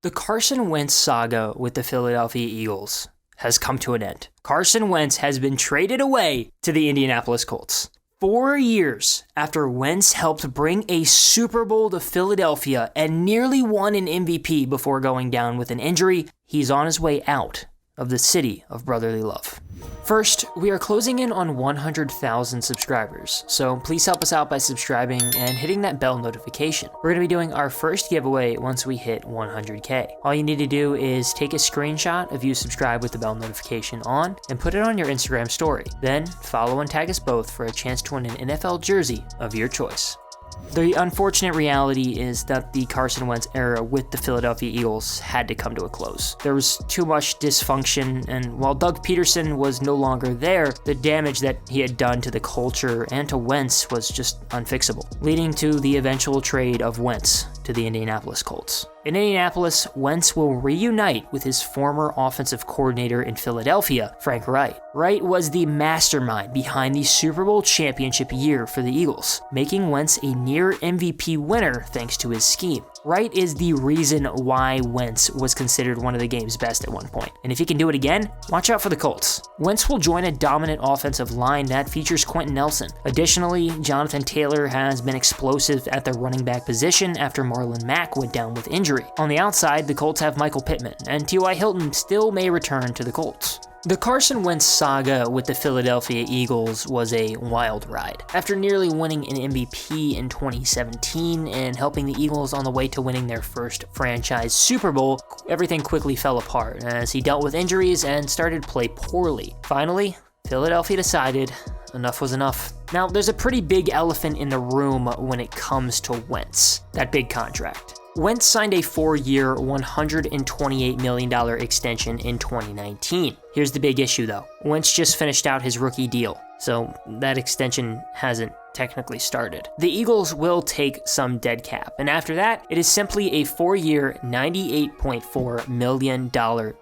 The Carson Wentz saga with the Philadelphia Eagles has come to an end. Carson Wentz has been traded away to the Indianapolis Colts. 4 years after Wentz helped bring a Super Bowl to Philadelphia and nearly won an MVP before going down with an injury, he's on his way out of the city of brotherly love. First, we are closing in on 100,000 subscribers, so please help us out by subscribing and hitting that bell notification. We're going to be doing our first giveaway once we hit 100K. All you need to do is take a screenshot of you subscribe with the bell notification on and put it on your Instagram story. Then follow and tag us both for a chance to win an NFL jersey of your choice. The unfortunate reality is that the Carson Wentz era with the Philadelphia Eagles had to come to a close. There was too much dysfunction, and while Doug Peterson was no longer there, the damage that he had done to the culture and to Wentz was just unfixable, leading to the eventual trade of Wentz to the Indianapolis Colts. In Indianapolis, Wentz will reunite with his former offensive coordinator in Philadelphia, Frank Reich. Reich was the mastermind behind the Super Bowl championship year for the Eagles, making Wentz a near MVP winner thanks to his scheme. Reich is the reason why Wentz was considered one of the game's best at one point. And if he can do it again, watch out for the Colts. Wentz will join a dominant offensive line that features Quentin Nelson. Additionally, Jonathan Taylor has been explosive at the running back position after Marlon Mack went down with injury. On the outside, the Colts have Michael Pittman, and T.Y. Hilton still may return to the Colts. The Carson Wentz saga with the Philadelphia Eagles was a wild ride. After nearly winning an MVP in 2017 and helping the Eagles on the way to winning their first franchise Super Bowl, everything quickly fell apart as he dealt with injuries and started to play poorly. Finally, Philadelphia decided enough was enough. Now, there's a pretty big elephant in the room when it comes to Wentz, that big contract. Wentz signed a 4-year, $128 million extension in 2019. Here's the big issue though. Wentz just finished out his rookie deal, so that extension hasn't technically started. The Eagles will take some dead cap, and after that, it is simply a 4-year, $98.4 million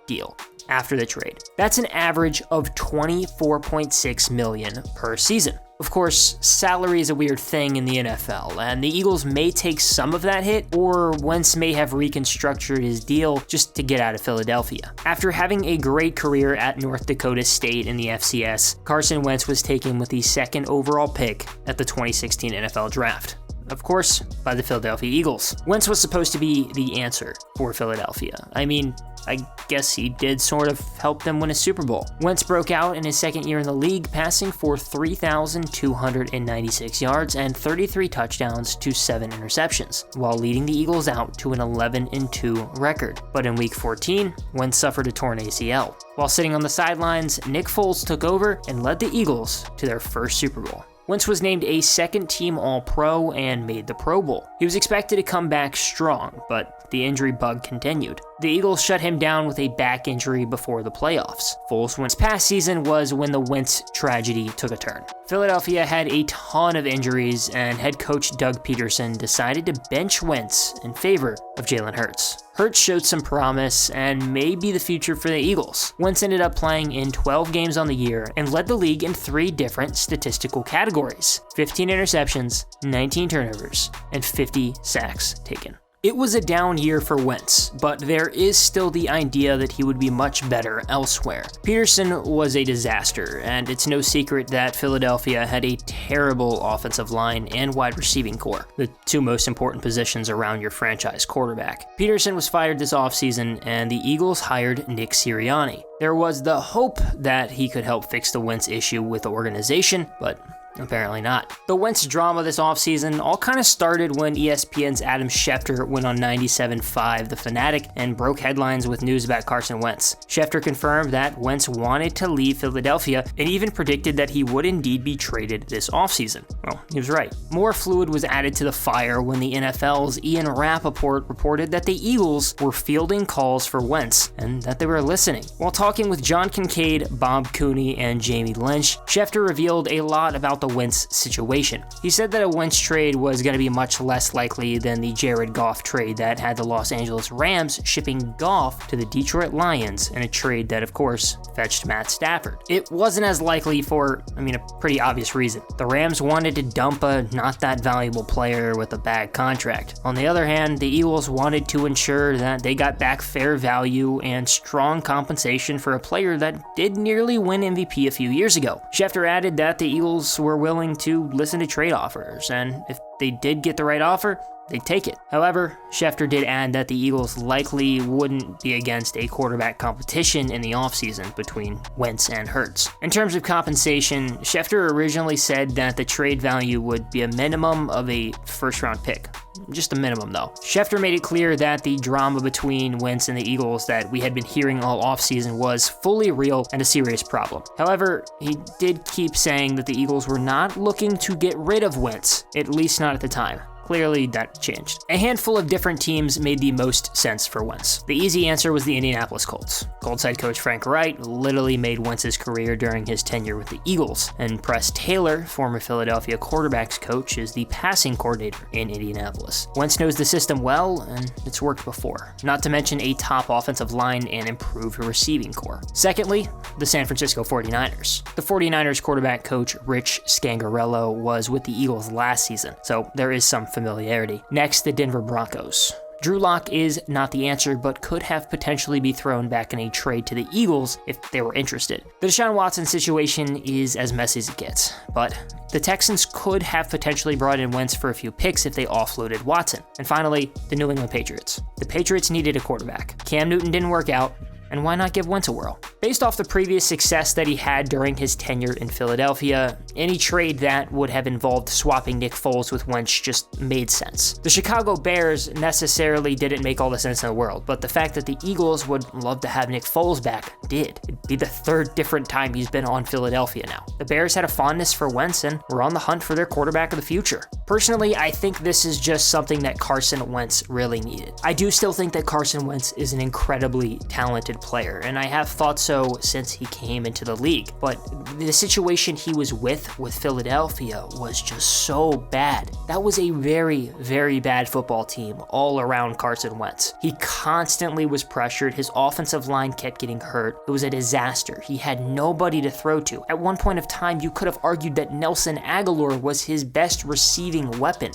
deal. After the trade. That's an average of $24.6 million per season. Of course, salary is a weird thing in the NFL, and the Eagles may take some of that hit, or Wentz may have reconstructed his deal just to get out of Philadelphia. After having a great career at North Dakota State in the FCS, Carson Wentz was taken with the second overall pick at the 2016 NFL Draft. Of course, by the Philadelphia Eagles. Wentz was supposed to be the answer for Philadelphia. I mean, I guess he did sort of help them win a Super Bowl. Wentz broke out in his second year in the league, passing for 3,296 yards and 33 touchdowns to 7 interceptions, while leading the Eagles out to an 11-2 record. But in Week 14, Wentz suffered a torn ACL. While sitting on the sidelines, Nick Foles took over and led the Eagles to their first Super Bowl. Wentz was named a second-team All-Pro and made the Pro Bowl. He was expected to come back strong, but the injury bug continued. The Eagles shut him down with a back injury before the playoffs. Foles' past season was when the Wentz tragedy took a turn. Philadelphia had a ton of injuries, and head coach Doug Peterson decided to bench Wentz in favor of Jalen Hurts. Hurts showed some promise and may be the future for the Eagles. Wentz ended up playing in 12 games on the year and led the league in 3 different statistical categories: 15 interceptions, 19 turnovers, and 50 sacks taken. It was a down year for Wentz, but there is still the idea that he would be much better elsewhere. Peterson was a disaster, and it's no secret that Philadelphia had a terrible offensive line and wide receiving core, the 2 most important positions around your franchise quarterback. Peterson was fired this offseason, and the Eagles hired Nick Sirianni. There was the hope that he could help fix the Wentz issue with the organization, but apparently not. The Wentz drama this offseason all kind of started when ESPN's Adam Schefter went on 97.5 The Fanatic and broke headlines with news about Carson Wentz. Schefter confirmed that Wentz wanted to leave Philadelphia and even predicted that he would indeed be traded this offseason. Well, he was right. More fluid was added to the fire when the NFL's Ian Rappaport reported that the Eagles were fielding calls for Wentz and that they were listening. While talking with John Kincaid, Bob Cooney, and Jamie Lynch, Schefter revealed a lot about the Wentz situation. He said that a Wentz trade was going to be much less likely than the Jared Goff trade that had the Los Angeles Rams shipping Goff to the Detroit Lions in a trade that, of course, fetched Matt Stafford. It wasn't as likely for, a pretty obvious reason. The Rams wanted to dump a not that valuable player with a bad contract. On the other hand, the Eagles wanted to ensure that they got back fair value and strong compensation for a player that did nearly win MVP a few years ago. Schefter added that the Eagles were willing to listen to trade offers, and if they did get the right offer, they'd take it. However, Schefter did add that the Eagles likely wouldn't be against a quarterback competition in the offseason between Wentz and Hurts. In terms of compensation, Schefter originally said that the trade value would be a minimum of a first-round pick. Just a minimum, though. Schefter made it clear that the drama between Wentz and the Eagles that we had been hearing all offseason was fully real and a serious problem. However, he did keep saying that the Eagles were not looking to get rid of Wentz, at least not at the time. Clearly, that changed. A handful of different teams made the most sense for Wentz. The easy answer was the Indianapolis Colts. Colts head coach Frank Reich literally made Wentz's career during his tenure with the Eagles, and Press Taylor, former Philadelphia quarterbacks coach, is the passing coordinator in Indianapolis. Wentz knows the system well, and it's worked before, not to mention a top offensive line and improved receiving core. Secondly, the San Francisco 49ers. The 49ers quarterback coach Rich Scangarello was with the Eagles last season, so there is some familiarity. Next, the Denver Broncos. Drew Lock is not the answer, but could have potentially be thrown back in a trade to the Eagles if they were interested. The Deshaun Watson situation is as messy as it gets, but the Texans could have potentially brought in Wentz for a few picks if they offloaded Watson. And finally, the New England Patriots. The Patriots needed a quarterback. Cam Newton didn't work out, and why not give Wentz a whirl? Based off the previous success that he had during his tenure in Philadelphia, any trade that would have involved swapping Nick Foles with Wentz just made sense. The Chicago Bears necessarily didn't make all the sense in the world, but the fact that the Eagles would love to have Nick Foles back did. It'd be the third different time he's been on Philadelphia now. The Bears had a fondness for Wentz and were on the hunt for their quarterback of the future. Personally, I think this is just something that Carson Wentz really needed. I do still think that Carson Wentz is an incredibly talented player, and I have thought so since he came into the league, but the situation he was with Philadelphia was just so bad. That was a very, very bad football team all around Carson Wentz. He constantly was pressured. His offensive line kept getting hurt. It was a disaster. He had nobody to throw to. At one point of time, you could have argued that Nelson Aguilar was his best receiving weapon.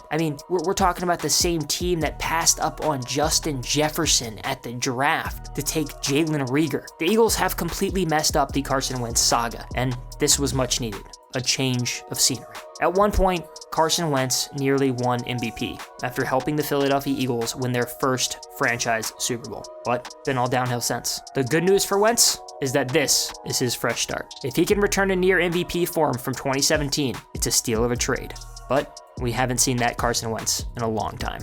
We're talking about the same team that passed up on Justin Jefferson at the draft to take Jalen Reagor. The Eagles have completely messed up the Carson Wentz saga, and this was much needed. A change of scenery. At one point, Carson Wentz nearly won MVP after helping the Philadelphia Eagles win their first franchise Super Bowl, but been all downhill since. The good news for Wentz is that this is his fresh start. If he can return to near MVP form from 2017, it's a steal of a trade, but we haven't seen that Carson Wentz in a long time.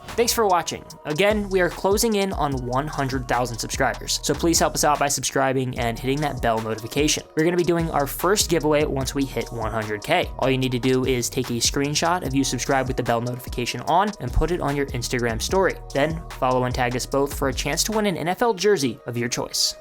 Thanks for watching. Again, we are closing in on 100,000 subscribers, so please help us out by subscribing and hitting that bell notification. We're going to be doing our first giveaway once we hit 100K. All you need to do is take a screenshot of you subscribe with the bell notification on and put it on your Instagram story. Then follow and tag us both for a chance to win an NFL jersey of your choice.